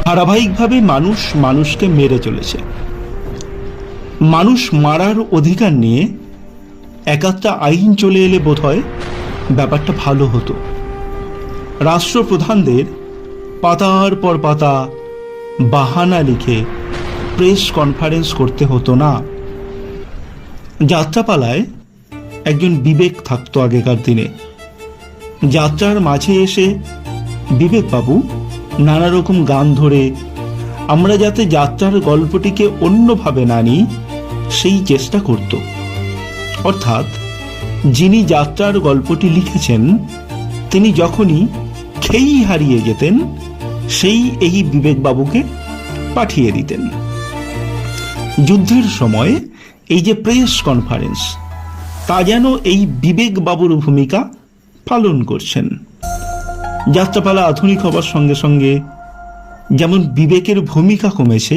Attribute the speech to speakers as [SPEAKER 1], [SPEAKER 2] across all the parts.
[SPEAKER 1] ধারাবাহিকভাবে মানুষ মানুষকে মেরে চলেছে। মানুষ মারার অধিকার নিয়ে একটা আইন চলে এলে বোধহয় ব্যাপারটা ভালো হতো। রাষ্ট্রপ্রধানদের পাতার পর পাতা বাহানা লিখে প্রেস কনফারেন্স করতে হতো না। যাত্রাপালায় একজন বিবেক থাকতো আগেকার দিনে। যাত্রার মাঝে এসে বিবেকবাবু নানা রকম গান ধরে আমরা যাতে যাত্রার গল্পটিকে অন্যভাবে না নিই সেই চেষ্টা করত। অর্থাৎ যিনি যাত্রার গল্পটি লিখেছেন তিনি যখনই খেই হারিয়ে যেতেন সেই এই বিবেকবাবুকে পাঠিয়ে দিতেন। যুদ্ধের সময় এই যে প্রেস কনফারেন্স, তা যেন এই বিবেকবাবুর ভূমিকা পালন করছেন। যাত্রাপালা আধুনিক হবার সঙ্গে সঙ্গে যেমন বিবেকের ভূমিকা কমেছে,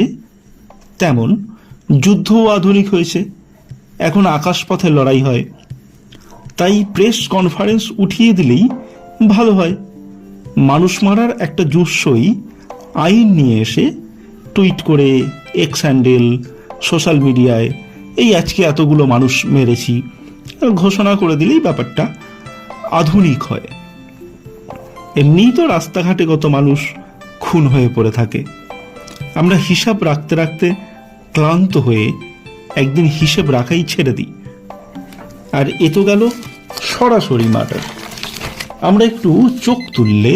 [SPEAKER 1] তেমন যুদ্ধও আধুনিক হয়েছে। এখন আকাশপথে লড়াই হয়, তাই প্রেস কনফারেন্স উঠিয়ে দিলেই ভালো হয়। মানুষ মারার একটা জুস্সই আইন নিয়ে এসে টুইট করে এক্স হ্যান্ডেল সোশ্যাল মিডিয়ায় এই আজকে এতগুলো মানুষ মেরেছি ঘোষণা করে দিলেই ব্যাপারটা আধুনিক হয়। এমনিই তো রাস্তাঘাটে কত মানুষ খুন হয়ে পড়ে থাকে। আমরা হিসাব রাখতে রাখতে ক্লান্ত হয়ে একদিন হিসেব রাখাই ছেড়ে দিই। আর এ তো গেল সরাসরি মার্ডার। আমরা একটু চোখ তুললে,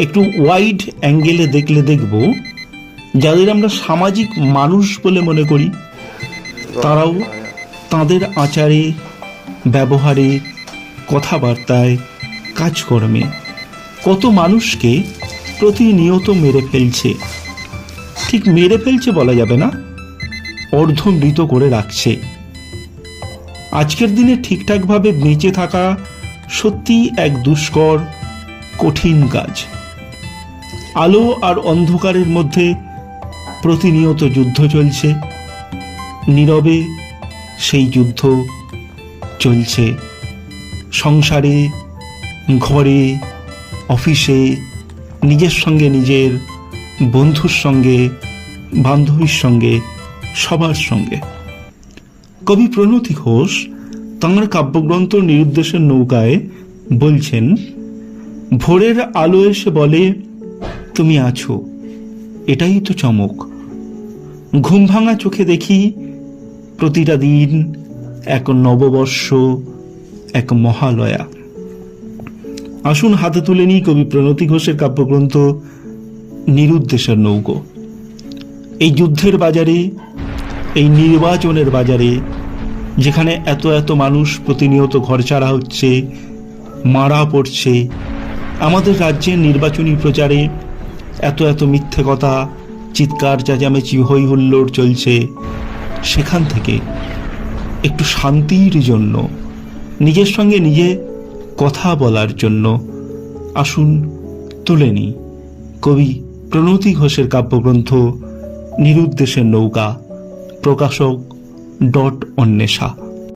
[SPEAKER 1] একটু ওয়াইড অ্যাঙ্গেলে দেখলে দেখব যাদের আমরা সামাজিক মানুষ বলে মনে করি তারাও তাদের আচারে, ব্যবহারে, কথাবার্তায়, কাজকর্মে কত মানুষকে প্রতিনিয়ত মেরে ফেলছে। ঠিক মেরে ফেলছে বলা যাবে না, অর্ধমৃত করে রাখছে। আজকের দিনে ঠিকঠাকভাবে বেঁচে থাকা সত্যি এক দুষ্কর, কঠিন কাজ। আলো আর অন্ধকারের মধ্যে প্রতিনিয়ত যুদ্ধ চলছে। নীরবে সেই যুদ্ধ চলছে সংসারে, ঘরে, অফিসে, নিজের সঙ্গে নিজের, বন্ধুর সঙ্গে, বান্ধবীর সঙ্গে, সবার সঙ্গে। কবি প্রণতি ঘোষ তাঁর কাব্যগ্রন্থ নিরুদ্দেশের নৌকায় বলছেন, ভোরের আলো এসে বলে তুমি আছো, এটাই তো চমক। ঘুম ভাঙা চোখে দেখি প্রতিটা দিন এক নববর্ষ, এক মহালয়া। আসুন হাতে তুলে নিই কবি প্রণতি ঘোষের কাব্যগ্রন্থ নিরুদ্দেশের নৌকো। এই যুদ্ধের বাজারে, এই নির্বাচনের বাজারে, যেখানে এত এত মানুষ প্রতিনিয়ত ঘরছাড়া হচ্ছে, মারা পড়ছে, আমাদের রাজ্যের নির্বাচনী প্রচারে এত এত মিথ্যে কথা, চিৎকার চেঁচামেচি, হই হুল্লোড় চলছে, সেখান থেকে একটু শান্তির জন্য, নিজের সঙ্গে নিজে কথা বলার জন্য আসুন তুলে নিই কবি প্রণতি ঘোষের কাব্যগ্রন্থ নিরুদ্দেশের নৌকা। প্রকাশক অন্বেষা।